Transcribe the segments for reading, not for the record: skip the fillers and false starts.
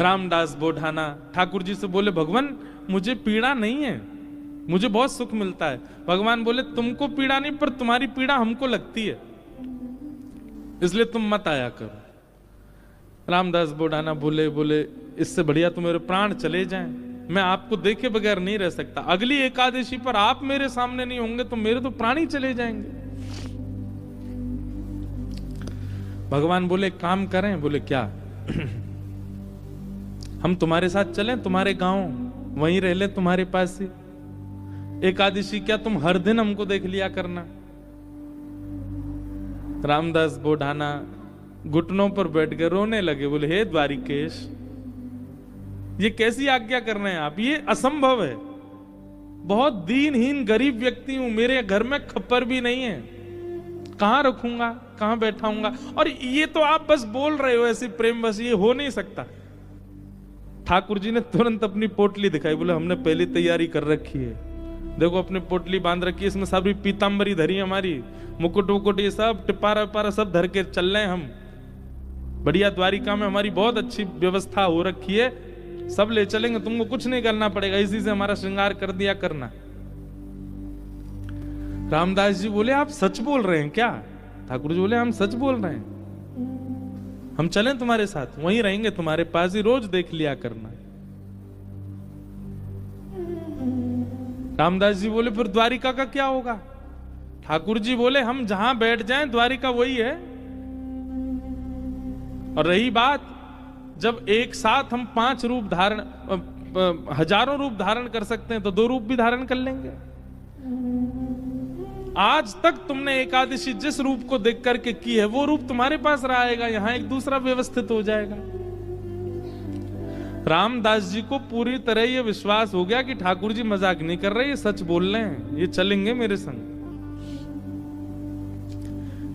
रामदास बोढ़ाना ठाकुर जी से बोले, भगवान मुझे पीड़ा नहीं है, मुझे बहुत सुख मिलता है। भगवान बोले, तुमको पीड़ा नहीं, पर तुम्हारी पीड़ा हमको लगती है, इसलिए तुम मत आया करो। रामदास बोढ़ाना बोले, इससे बढ़िया तो मेरे प्राण चले जाएं, मैं आपको देखे बगैर नहीं रह सकता। अगली एकादशी पर आप मेरे सामने नहीं होंगे तो मेरे तो प्राण ही चले जाएंगे। भगवान बोले, काम करें? बोले, क्या? हम तुम्हारे साथ चलें, तुम्हारे गांव, वहीं रह ले, तुम्हारे पास ही। एकादशी क्या तुम हर दिन हमको देख लिया करना। रामदास बोढ़ाना घुटनों पर बैठ के रोने लगे, बोले, हे द्वारिकेश, ये कैसी आज्ञा कर रहे हैं आप, ये असंभव है। बहुत दीनहीन गरीब व्यक्ति हूं, मेरे घर में खप्पर भी नहीं है, कहां रखूंगा, कहां बैठाऊंगा, और ये तो आप बस बोल रहे हो ऐसी प्रेम, बस ये हो नहीं सकता। ठाकुर जी ने तुरंत अपनी पोटली दिखाई, बोले, हमने पहली तैयारी कर रखी है, देखो अपनी पोटली बांध रखी है, इसमें सारी पीतांबरी धरी हमारी, मुकुट वुकुट ये सब टिपारा विपारा सब धर के चल रहे हैं हम। बढ़िया द्वारिका में हमारी बहुत अच्छी व्यवस्था हो रखी है, सब ले चलेंगे, तुमको कुछ नहीं करना पड़ेगा, इसी से हमारा श्रृंगार कर दिया करना। रामदास जी बोले, आप सच बोल रहे हैं क्या? ठाकुर जी बोले, हम सच बोल रहे हैं, हम चलें तुम्हारे साथ, वहीं रहेंगे, तुम्हारे पास ही, रोज देख लिया करना। रामदास जी बोले, फिर द्वारिका का क्या होगा? ठाकुर जी बोले, हम जहां बैठ जाएं द्वारिका वही है। और रही बात, जब एक साथ हम 5 रूप धारण, हजारों रूप धारण कर सकते हैं, तो 2 रूप भी धारण कर लेंगे। आज तक तुमने एकादशी जिस रूप को देख करके की है, वो रूप तुम्हारे पास रहेगा, यहां एक दूसरा व्यवस्थित हो जाएगा। रामदास जी को पूरी तरह ये विश्वास हो गया कि ठाकुर जी मजाक नहीं कर रहे, ये सच बोल रहे हैं, ये चलेंगे मेरे संग।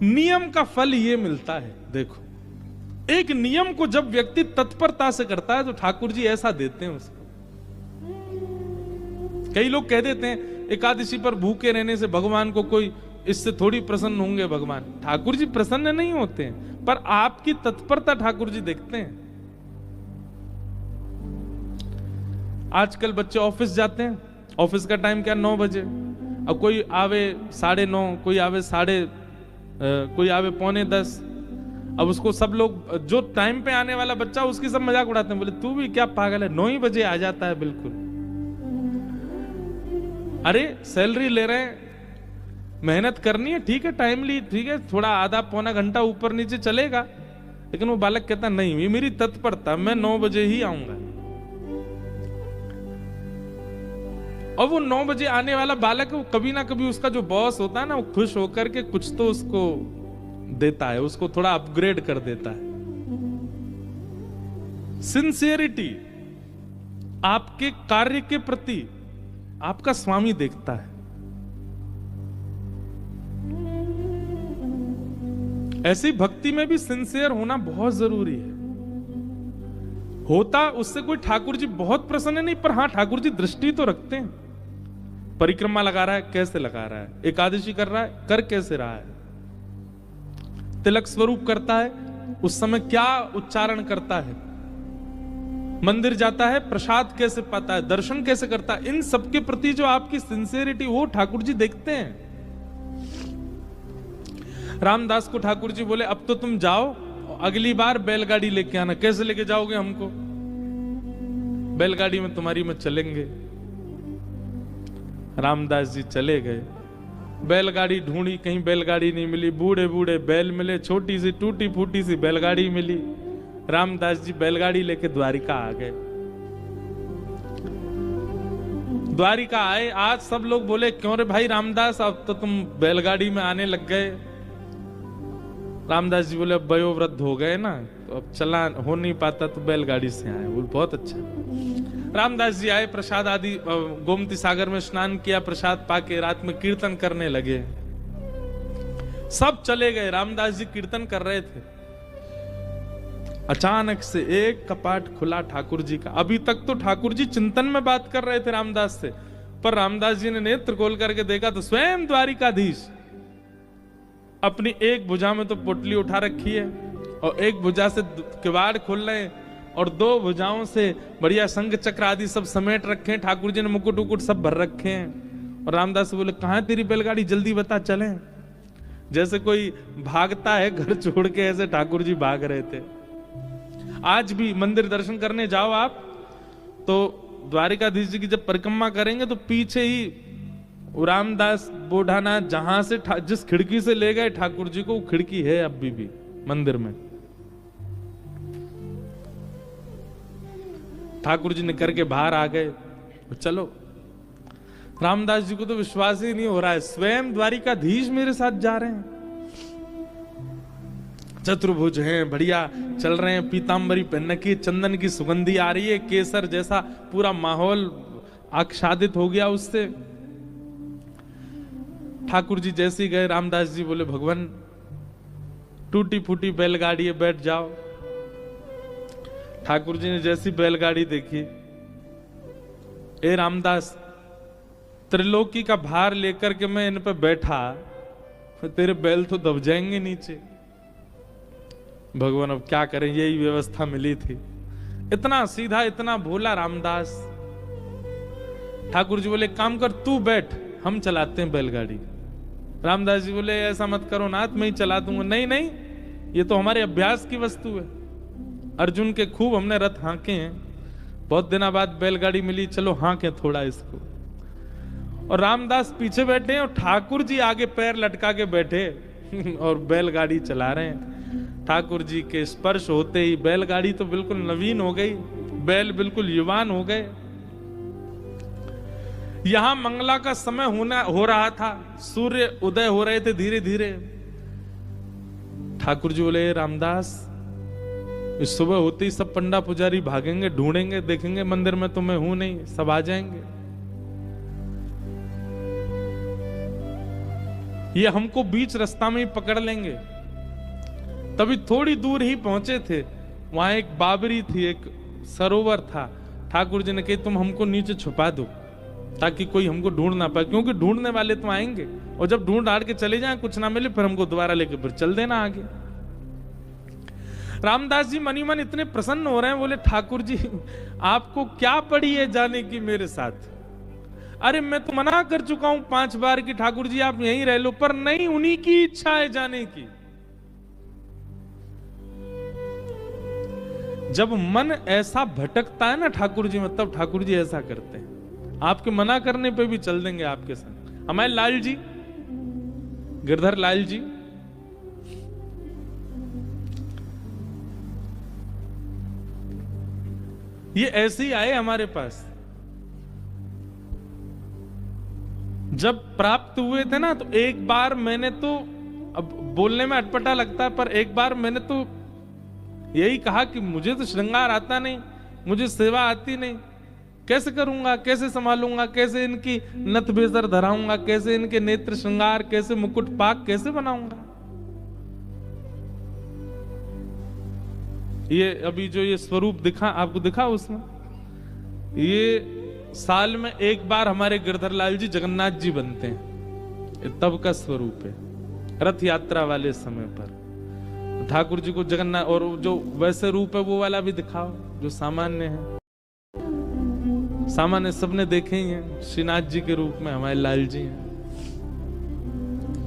नियम का फल ये मिलता है। देखो, एक नियम को जब व्यक्ति तत्परता से करता है तो ठाकुर जी ऐसा देते हैं उसको। कई लोग कह देते हैं एकादशी पर भूखे रहने से भगवान को कोई, इससे थोड़ी प्रसन्न होंगे भगवान। ठाकुर जी प्रसन्न नहीं होते हैं, पर आपकी तत्परता ठाकुर जी देखते हैं। आजकल बच्चे ऑफिस जाते हैं, ऑफिस का टाइम क्या 9 बजे, अब कोई आवे 9:30, कोई आवे कोई आवे 9:45। अब उसको सब लोग, जो टाइम पे आने वाला बच्चा, उसकी सब मजाक उड़ाते हैं, बोले तू भी क्या पागल है, 9 ही बजे आ जाता है बिल्कुल। अरे सैलरी ले रहे हैं, मेहनत करनी है, ठीक है, टाइमली, ठीक है, थोड़ा आधा पौना घंटा ऊपर नीचे चलेगा, लेकिन वो बालक कहता नहीं, ये मेरी तत्परता, मैं 9 बजे ही आऊंगा। और वो 9 बजे आने वाला बालक, वो कभी ना कभी उसका जो बॉस होता है ना, वो खुश होकर के कुछ तो उसको देता है, उसको थोड़ा अपग्रेड कर देता है। सिंसियरिटी, आपके कार्य के प्रति आपका स्वामी देखता है। ऐसी भक्ति में भी सिंसियर होना बहुत जरूरी है। होता उससे कोई ठाकुर जी बहुत प्रसन्न नहीं, पर हां ठाकुर जी दृष्टि तो रखते हैं। परिक्रमा लगा रहा है, कैसे लगा रहा है, एकादशी कर रहा है, कर कैसे रहा है, तिलक स्वरूप करता है, उस समय क्या उच्चारण करता है, मंदिर जाता है, प्रसाद कैसे पाता है, दर्शन कैसे करता है, इन सब के प्रति जो आपकी सिंसियरिटी, वो ठाकुर जी देखते हैं। रामदास को ठाकुर जी बोले, अब तो तुम जाओ, अगली बार बैलगाड़ी लेके आना। कैसे लेके जाओगे हमको? बैलगाड़ी में तुम्हारी में चलेंगे। रामदास जी चले गए, बैलगाड़ी ढूंढी, कहीं बैलगाड़ी नहीं मिली, बूढ़े बूढ़े बैल मिले, छोटी सी टूटी फूटी सी बैलगाड़ी मिली। रामदास जी बैलगाड़ी लेके द्वारिका आ गए। द्वारिका आए, आज सब लोग बोले, क्यों रे भाई रामदास, अब तो तुम बैलगाड़ी में आने लग गए। रामदास जी बोले, अब वयोवृद्ध हो गए ना, तो अब चला हो नहीं पाता, तो बैलगाड़ी से आए। बोले बहुत अच्छा। रामदास जी आए, प्रसाद आदि, गोमती सागर में स्नान किया, प्रसाद पाके रात में कीर्तन करने लगे। सब चले गए, रामदास जी कीर्तन कर रहे थे। अचानक से एक कपाट खुला ठाकुर जी का। अभी तक तो ठाकुर जी चिंतन में बात कर रहे थे रामदास से, पर रामदास जी ने नेत्र खोल करके देखा तो स्वयं द्वारिकाधीश अपनी एक भुजा में तो पोटली उठा रखी है और एक भुजा से किवाड़ खोल रहे हैं। और 2 भुजाओं से बढ़िया शंख चक्र आदि सब समेट रखे हैं। ठाकुर जी ने मुकुट उकुट सब भर रखे हैं। और रामदास बोले कहाँ है तेरी बैलगाड़ी, जल्दी बता चलें। जैसे कोई भागता है घर छोड़ के, ऐसे ठाकुर जी भाग रहे थे। आज भी मंदिर दर्शन करने जाओ आप तो द्वारिकाधीश जी की जब परिक्रमा करेंगे तो पीछे ही रामदास बोढ़ाना जहां से जिस खिड़की से ले गए ठाकुर जी को, वो खिड़की है अभी भी मंदिर में। ठाकुर जी निकल के बाहर आ गए। चलो, रामदास जी को तो विश्वास ही नहीं हो रहा है, स्वयं द्वारिकाधीश मेरे साथ जा रहे हैं। चतुर्भुज हैं, बढ़िया चल रहे हैं, पीतांबरी पहन की, चंदन की सुगंधी आ रही है, केसर जैसा पूरा माहौल आच्छादित हो गया उससे। ठाकुर जी जैसे ही गए, रामदास जी बोले भगवान टूटी फूटी बैलगाड़ी है, बैठ जाओ। ठाकुर जी ने जैसी बैलगाड़ी देखी, ए रामदास त्रिलोकी का भार लेकर के मैं इन पे बैठा, तेरे बैल तो दब जाएंगे नीचे। भगवान अब क्या करें, यही व्यवस्था मिली थी। इतना सीधा, इतना भोला रामदास। ठाकुर जी बोले काम कर, तू बैठ, हम चलाते हैं बैलगाड़ी। रामदास जी बोले ऐसा मत करो नाथ, मैं ही चला दूंगा। नहीं नहीं, ये तो हमारे अभ्यास की वस्तु है। अर्जुन के खूब हमने रथ हाँके हैं, बहुत दिनों बाद बैलगाड़ी मिली, चलो हाँके थोड़ा इसको। और रामदास पीछे बैठे हैं और ठाकुर जी आगे पैर लटका के बैठे और बैलगाड़ी चला रहे हैं। ठाकुर जी के स्पर्श होते ही बैलगाड़ी तो बिल्कुल नवीन हो गई, बैल बिल्कुल युवान हो गए। यहां मंगला का समय हो रहा था, सूर्य उदय हो रहे थे धीरे धीरे। ठाकुर जी बोले रामदास, इस सुबह होते ही सब पंडा पुजारी भागेंगे, ढूंढेंगे, देखेंगे मंदिर में तो मैं हूं नहीं, सब आ जाएंगे। ये हमको बीच रास्ता में ही पकड़ लेंगे। तभी थोड़ी दूर ही पहुंचे थे, वहां एक बाबरी थी, एक सरोवर था। ठाकुर जी ने कहा तुम हमको नीचे छुपा दो ताकि कोई हमको ढूंढ ना पाए, क्योंकि ढूंढने वाले तो आएंगे और जब ढूंढ हार के चले जाएं, कुछ ना मिले, फिर हमको दोबारा लेके फिर चल देना आगे। रामदास जी मनी मन इतने प्रसन्न हो रहे हैं, बोले ठाकुर जी आपको क्या पड़ी है जाने की मेरे साथ? अरे मैं तो मना कर चुका हूं 5 बार कि ठाकुर जी आप यहीं रह लो, पर नहीं, उन्हीं की इच्छा है जाने की। जब मन ऐसा भटकता है ना ठाकुर जी में, तब ठाकुर जी ऐसा करते हैं, आपके मना करने पे भी चल देंगे आपके साथ। हमारे लाल जी, गिरधर लाल जी, ये ऐसे ही आए हमारे पास। जब प्राप्त हुए थे ना, तो एक बार मैंने तो, अब बोलने में अटपटा लगता है, पर एक बार मैंने तो यही कहा कि मुझे तो श्रृंगार आता नहीं, मुझे सेवा आती नहीं, कैसे करूंगा, कैसे संभालूंगा, कैसे इनकी नथ बेसर धराऊंगा, कैसे इनके नेत्र श्रृंगार, कैसे मुकुट पाक कैसे बनाऊंगा। ये अभी जो ये स्वरूप दिखा आपको, दिखा उसमें, ये साल में एक बार हमारे गिरधर लाल जी जगन्नाथ जी बनते हैं, तब का स्वरूप है, रथ यात्रा वाले समय पर। ठाकुर जी को जगन्नाथ, और जो वैसे रूप है वो वाला भी दिखाओ जो सामान्य है। सामान्य सबने देखे ही हैं, श्रीनाथ जी के रूप में हमारे लाल जी हैं,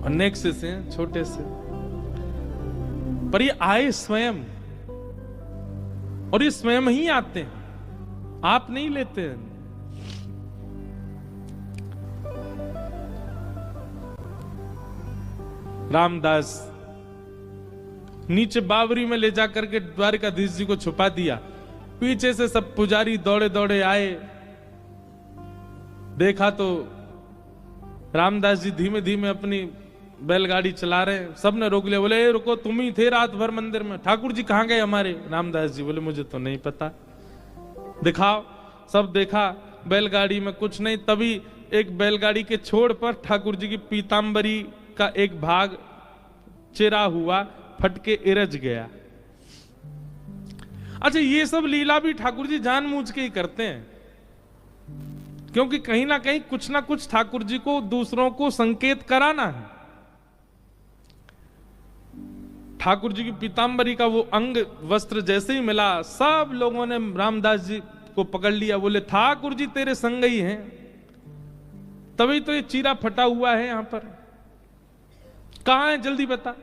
और नेक्स्ट से हैं, छोटे से, पर ये आए स्वयं, और ये स्वयं ही आते हैं, आप नहीं लेते हैं। रामदास नीचे बावरी में ले जाकर के द्वारिकाधीश जी को छुपा दिया। पीछे से सब पुजारी दौड़े दौड़े आए, देखा तो रामदास जी धीमे धीमे अपनी बैलगाड़ी चला रहे हैं। सबने रोक लिया, बोले रुको, तुम ही थे रात भर मंदिर में, ठाकुर जी कहां गए हमारे? रामदास जी बोले मुझे तो नहीं पता, दिखाओ। सब देखा, बैलगाड़ी में कुछ नहीं। तभी एक बैलगाड़ी के छोड़ पर ठाकुर जी की पीतांबरी का एक भाग चिरा हुआ, फटके इरज गया। अच्छा, ये सब लीला भी ठाकुर जी जानबूझ के ही करते हैं, क्योंकि कहीं ना कहीं कुछ ना कुछ ठाकुर जी को दूसरों को संकेत कराना है। ठाकुर जी की पीतांबरी का वो अंग वस्त्र जैसे ही मिला, सब लोगों ने रामदास जी को पकड़ लिया, बोले ठाकुर जी तेरे संग ही हैं, तभी तो ये चीरा फटा हुआ है यहां पर, कहां है जल्दी बता।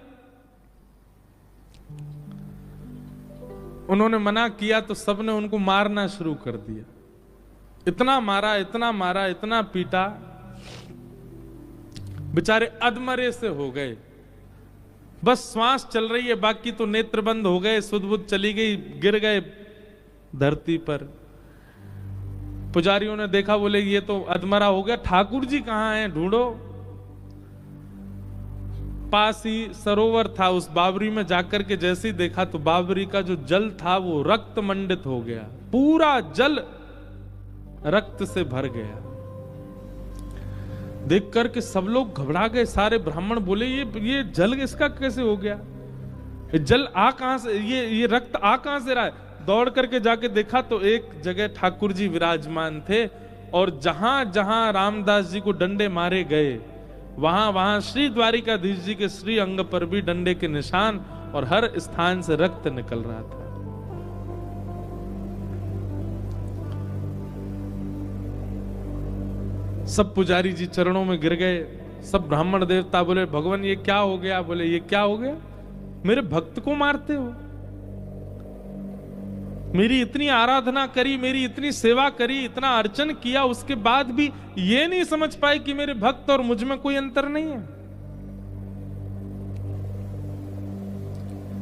उन्होंने मना किया तो सबने उनको मारना शुरू कर दिया, इतना मारा इतना मारा इतना पीटा, बेचारे अधमरे से हो गए, बस श्वास चल रही है, बाकी तो नेत्र बंद हो गए, सुध बुध चली गई, गिर गए धरती पर। पुजारियों ने देखा, बोले ये तो अधमरा हो गया, ठाकुर जी कहां हैं, ढूंढो। पास ही सरोवर था, उस बावरी में जाकर के जैसे ही देखा तो बावरी का जो जल था वो रक्त मंडित हो गया, पूरा जल रक्त से भर गया। देख करके सब लोग घबरा गए, सारे ब्राह्मण बोले ये जल इसका कैसे हो गया, ये जल आ कहां से, ये रक्त आ कहां से रहा है। दौड़ करके जाके देखा तो एक जगह ठाकुर जी विराजमान थे, और जहां जहां रामदास जी को डंडे मारे गए वहां वहां श्री द्वारिकाधीश जी के श्री अंग पर भी डंडे के निशान, और हर स्थान से रक्त निकल रहा था। सब पुजारी जी चरणों में गिर गए, सब ब्राह्मण देवता बोले भगवान ये क्या हो गया, बोले ये क्या हो गया, मेरे भक्त को मारते हो, मेरी इतनी आराधना करी, मेरी इतनी सेवा करी, इतना अर्चन किया, उसके बाद भी ये नहीं समझ पाए कि मेरे भक्त और मुझ में कोई अंतर नहीं है।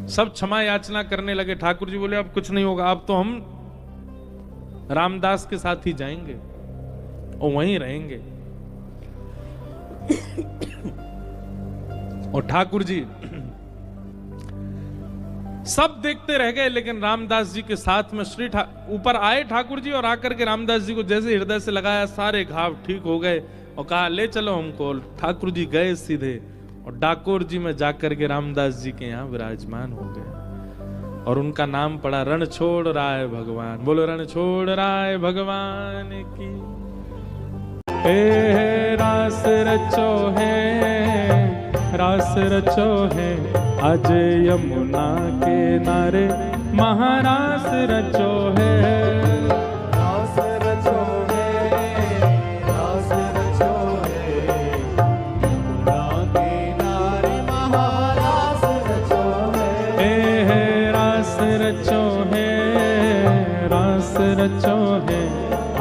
सब क्षमा याचना करने लगे। ठाकुर जी बोले अब कुछ नहीं होगा, अब तो हम रामदास के साथ ही जाएंगे और वहीं रहेंगे। और ठाकुर जी सब देखते रह गए, लेकिन रामदास जी के साथ में ऊपर आए ठाकुर जी, और आकर के रामदास जी को जैसे हृदय से लगाया, सारे घाव ठीक हो गए, और कहा ले चलो हमको। ठाकुर जी गए सीधे और डाकोर जी में जाकर के रामदास जी के यहाँ विराजमान हो गए, और उनका नाम पड़ा रणछोड़ राय भगवान। बोलो रणछोड़ राय भगवान की। रास रचो है, रास रचो है, आज यमुना के नारे महारास रचो है। रास रचो है, रास रचो है, यमुना के नारे महारास रचो है। रास रचो है, रास रचो है,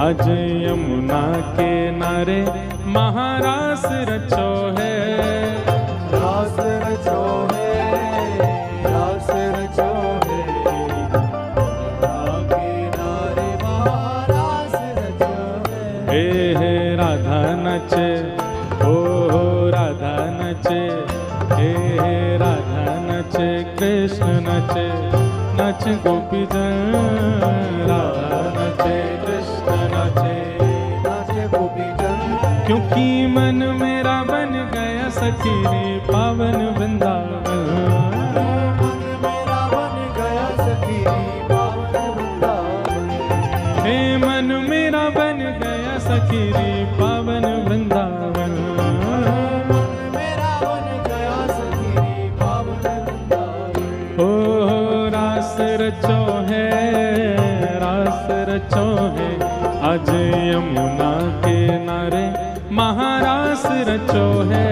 आज यमुना के नारे महारास रचो है। रास रचो है, रास रचो है, यमुना के नारे महारास रचो है। हे राधा नचे, ओ राधा नचे, हे राधा नचे, कृष्ण नचे, नच गोपी जन, राधा नचे, कृष्ण नचे, नाच गोपी जन। क्योंकि मन मेरा बन गया सखी रे पावन वृंदावन। मन मेरा बन गया सखी पावन वृंदावन। हे मन मेरा बन गया सखी रे पावन वृंदावन। मन मेरा बन गया सखी पावन वृंदावन। ओ रास रचो है, रास रचो है, आज यमुना के नारे महारास रचो है।